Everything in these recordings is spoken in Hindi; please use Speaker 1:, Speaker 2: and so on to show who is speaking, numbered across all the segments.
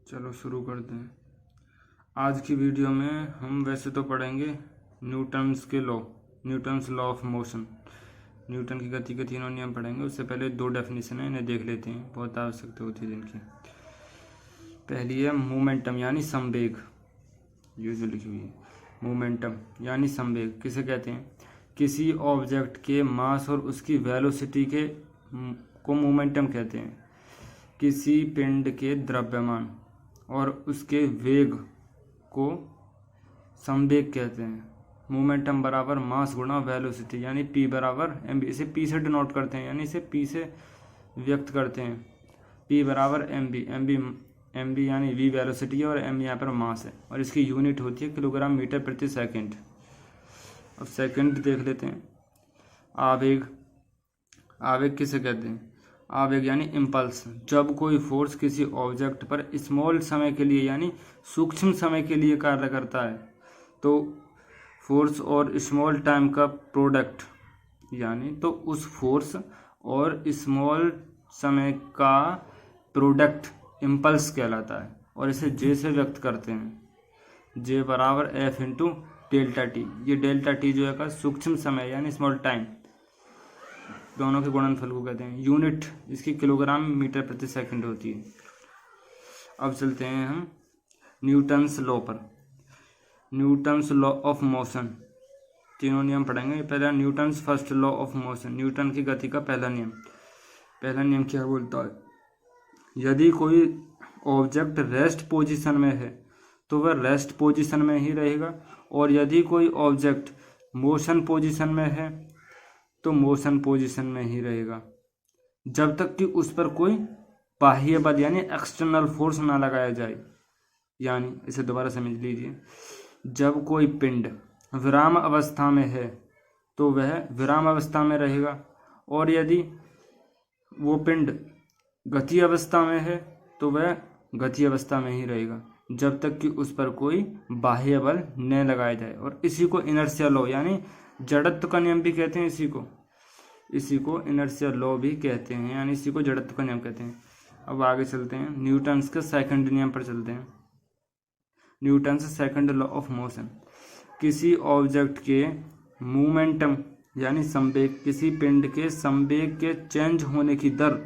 Speaker 1: चलो शुरू करते हैं। आज की वीडियो में हम वैसे तो पढ़ेंगे Newton's law of motion. Newton की गति के तीनों नियम पढ़ेंगे। उससे पहले दो डेफिनेशन है, इन्हें देख लेते हैं, बहुत आवश्यकता होती है जिनकी। पहली है मोमेंटम यानी संवेग, ये जो लिखी हुई है मोमेंटम यानी संवेग किसे कहते हैं? किसी ऑब्जेक्ट के मास और उसकी वेलोसिटी को मोमेंटम कहते हैं। किसी पिंड के द्रव्यमान और उसके वेग को संवेग कहते हैं। मोमेंटम बराबर मास गुणा वेलोसिटी यानी P बराबर mv। इसे P से डिनोट करते हैं यानी इसे P से व्यक्त करते हैं। P बराबर mv यानी v वेलोसिटी है और m यहाँ पर मास है और इसकी यूनिट होती है किलोग्राम मीटर प्रति सेकंड। अब सेकंड देख लेते हैं। आवेग किसे कहते हैं? आवेग यानी इम्पल्स। जब कोई फोर्स किसी ऑब्जेक्ट पर स्मॉल समय के लिए यानी सूक्ष्म समय के लिए कार्य करता है तो फोर्स और स्मॉल टाइम का प्रोडक्ट यानी तो उस फोर्स और स्मॉल समय का प्रोडक्ट इम्पल्स कहलाता है और इसे जे से व्यक्त करते हैं। जे बराबर एफ इंटू डेल्टा टी। ये डेल्टा टी जो है का सूक्ष्म समय यानी स्मॉल टाइम दोनों के गुणनफल को कहते हैं। यूनिट इसकी किलोग्राम मीटर प्रति सेकंड होती है। अब चलते हैं हम न्यूटन्स लॉ पर। न्यूटन्स लॉ ऑफ मोशन, तीनों नियम पढ़ेंगे। पहला Newton's first law of motion, Newton की गति का पहला नियम। पहला नियम क्या बोलता है? यदि कोई ऑब्जेक्ट रेस्ट पोजीशन में है तो वह रेस्ट पोजीशन में ही रहेगा और यदि कोई ऑब्जेक्ट मोशन पोजीशन में है तो मोशन पोजीशन में ही रहेगा जब तक कि उस पर कोई बाह्य बल यानी एक्सटर्नल फोर्स ना लगाया जाए। यानी इसे दोबारा समझ लीजिए। जब कोई पिंड विराम अवस्था में है तो वह विराम अवस्था में रहेगा और यदि वो पिंड गति अवस्था में है तो वह गति अवस्था में ही रहेगा जब तक कि उस पर कोई बाह्य बल न लगाया जाए। और इसी को इनर्शिया लॉ यानी जड़त्व का नियम भी कहते हैं। इसी को इनर्शिया लॉ भी कहते हैं यानी इसी को जड़त्व का नियम कहते हैं। अब आगे चलते हैं, न्यूटन्स के सेकंड नियम पर चलते हैं। Newton's second law of motion, किसी ऑब्जेक्ट के मोमेंटम यानी संवेग, किसी पिंड के संवेग के चेंज होने की दर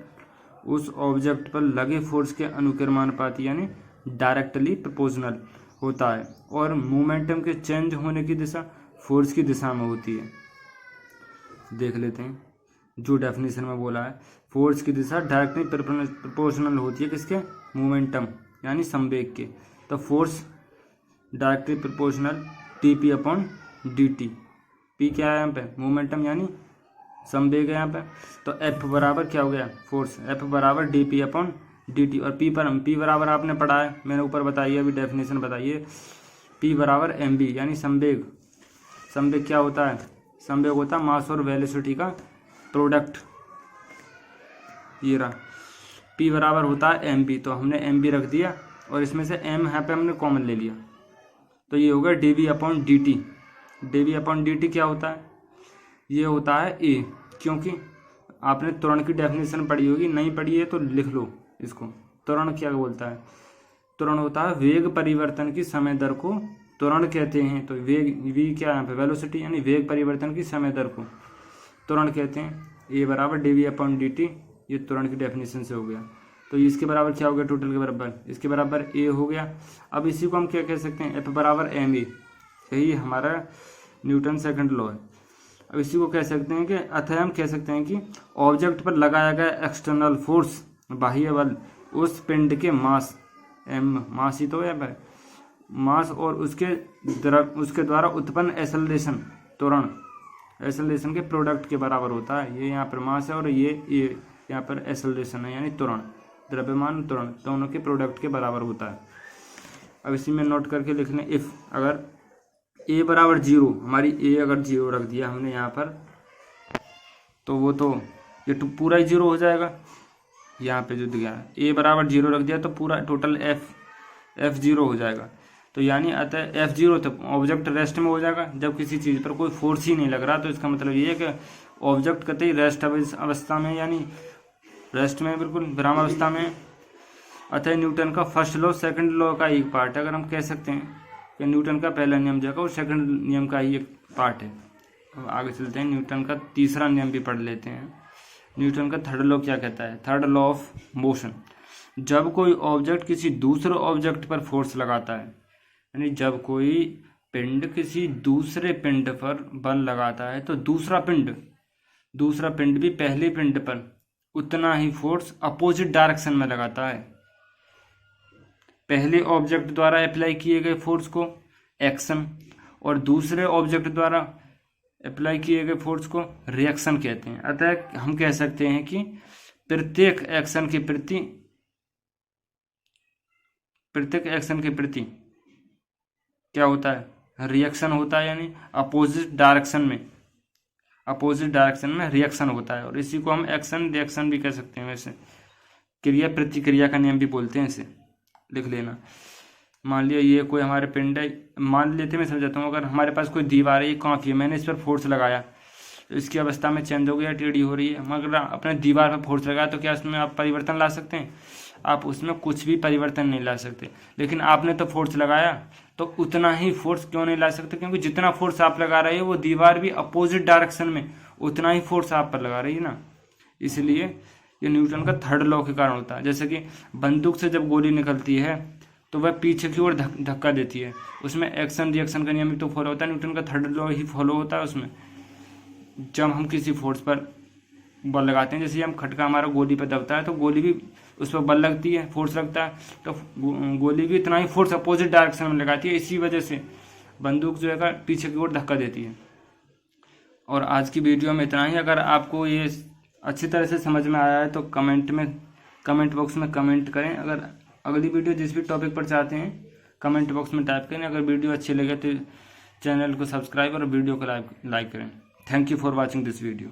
Speaker 1: उस ऑब्जेक्ट पर लगे फोर्स के अनुक्रमानुपाती यानी डायरेक्टली प्रोपोर्शनल होता है और मोमेंटम के चेंज होने की दिशा फोर्स की दिशा में होती है। देख लेते हैं जो डेफिनेशन में बोला है। फोर्स की दिशा डायरेक्टली प्रोपोर्शनल होती है किसके? मोमेंटम यानी संवेग के। तो force directly proportional dp upon dt। p क्या है यहाँ पे? मोमेंटम यानी संवेग है यहाँ पे। तो f बराबर क्या हो गया? फोर्स। f बराबर dp अपॉन dt और p बराबर आपने पढ़ा है, मैंने ऊपर बताइए, अभी डेफिनेशन बताइए। p बराबर mv यानी संवेग। संवेग क्या होता है? संवेग होता है मास और वेलोसिटी का प्रोडक्ट। ये रहा P बराबर होता है mv, तो हमने mv रख दिया और इसमें से m यहाँ पे हमने कॉमन ले लिया तो ये होगा dv upon dt। dv upon dt क्या होता है? ये होता है a, क्योंकि आपने त्वरण की डेफिनेशन पढ़ी होगी, नहीं पढ़ी है तो लिख लो इसको। त्वरण क्या बोलता है? त्वरण होता है वेग परिवर्तन की समय दर को त्वरण कहते हैं। तो वेग v क्या है यहाँ पे? वेलोसिटी यानी वेग परिवर्तन की समय दर को त्वरण कहते हैं। a बराबर dv अपॉन dt, ये त्वरण की डेफिनेशन से हो गया। तो इसके बराबर क्या हो गया? टोटल के बराबर, इसके बराबर a हो गया। अब इसी को हम क्या कह सकते हैं? f बराबर ma। यही हमारा न्यूटन सेकंड लॉ है। अब इसी को कह सकते हैं कि अतः हम कह सकते हैं कि ऑब्जेक्ट पर लगाया गया एक्सटर्नल फोर्स बाह्य बल उस पिंड के मास मास ही तो है मास और उसके द्वारा उत्पन्न एक्सेलरेशन त्वरण एक्सेलरेशन के प्रोडक्ट के बराबर होता है। ये यहाँ पर मास है और ये यहाँ पर एक्सेलरेशन है यानी त्वरण, द्रव्यमान त्वरण दोनों के प्रोडक्ट के बराबर होता है। अब इसी में नोट करके लिख लें, इफ अगर a बराबर 0, हमारी a अगर 0 रख दिया हमने यहाँ पर तो वो तो ये तो पूरा ही 0 हो जाएगा। यहाँ पे जो दिया a बराबर 0 रख दिया तो पूरा टोटल f 0 हो जाएगा। तो यानी अतः f0 तो ऑब्जेक्ट रेस्ट में हो जाएगा जब किसी चीज़ पर कोई फोर्स ही नहीं लग रहा। तो इसका मतलब ये है कि ऑब्जेक्ट कतई रेस्ट अवस्था में यानी रेस्ट में, बिल्कुल विराम अवस्था में। अतः न्यूटन का फर्स्ट लॉ सेकंड लॉ का एक पार्ट है। अगर हम कह सकते हैं कि न्यूटन का पहला नियम जो है वो सेकंड नियम का ही एक पार्ट है। अब आगे चलते हैं, न्यूटन का तीसरा नियम भी पढ़ लेते हैं। न्यूटन का थर्ड लॉ क्या कहता है? Third law of motion. जब कोई ऑब्जेक्ट किसी दूसरे ऑब्जेक्ट पर फोर्स लगाता है, यानी जब कोई पिंड किसी दूसरे पिंड पर बल लगाता है तो दूसरा पिंड भी पहले पिंड पर उतना ही फोर्स अपोजिट डायरेक्शन में लगाता है। पहले ऑब्जेक्ट द्वारा अप्लाई किए गए फोर्स को एक्शन और दूसरे ऑब्जेक्ट द्वारा अप्लाई किए गए फोर्स को रिएक्शन कहते हैं। अतः हम कह सकते हैं कि प्रत्येक एक्शन के प्रति क्या होता है? रिएक्शन होता है, यानी अपोजिट डायरेक्शन में रिएक्शन होता है। और इसी को हम एक्शन रिएक्शन भी कह सकते हैं। वैसे क्रिया प्रतिक्रिया का नियम भी बोलते हैं, इसे लिख लेना। मान लिया ये कोई हमारे पिंड है, मान लेते मैं समझाता हूँ। अगर हमारे पास कोई दीवार है, ये कांच है, मैंने इस पर फोर्स लगाया तो इसकी अवस्था में चेंज हो गया, टेढ़ी हो रही है। मगर अपने दीवार पर फोर्स लगाया तो क्या उसमें आप परिवर्तन ला सकते हैं? आप उसमें कुछ भी परिवर्तन नहीं ला सकते। लेकिन आपने तो फोर्स लगाया, तो उतना ही फोर्स क्यों नहीं ला सकते? क्योंकि जितना फोर्स आप लगा रहे हो वो दीवार भी अपोजिट डायरेक्शन में उतना ही फोर्स आप पर लगा रही है ना। इसलिए ये न्यूटन का थर्ड लॉ के कारण होता है। जैसे कि बंदूक से जब गोली निकलती है तो वह पीछे की ओर धक्का देती है, उसमें एक्शन रिएक्शन का नियम भी तो फॉलो होता है। न्यूटन का थर्ड लॉ ही फॉलो होता है उसमें। जब हम किसी फोर्स पर बल लगाते हैं, जैसे हम खटका हमारा गोली पर दबता है तो गोली भी उस पर बल लगती है, फोर्स लगता है, तो गोली भी इतना ही फोर्स अपोजिट डायरेक्शन में लगाती है। इसी वजह से बंदूक जो है पीछे की ओर धक्का देती है। और आज की वीडियो में इतना ही। अगर आपको ये अच्छी तरह से समझ में आया है तो कमेंट बॉक्स में कमेंट करें। अगर अगली वीडियो जिस भी टॉपिक पर चाहते हैं कमेंट बॉक्स में टाइप करें। अगर वीडियो अच्छी लगे तो चैनल को सब्सक्राइब और वीडियो को लाइक करें। Thank you for watching this video.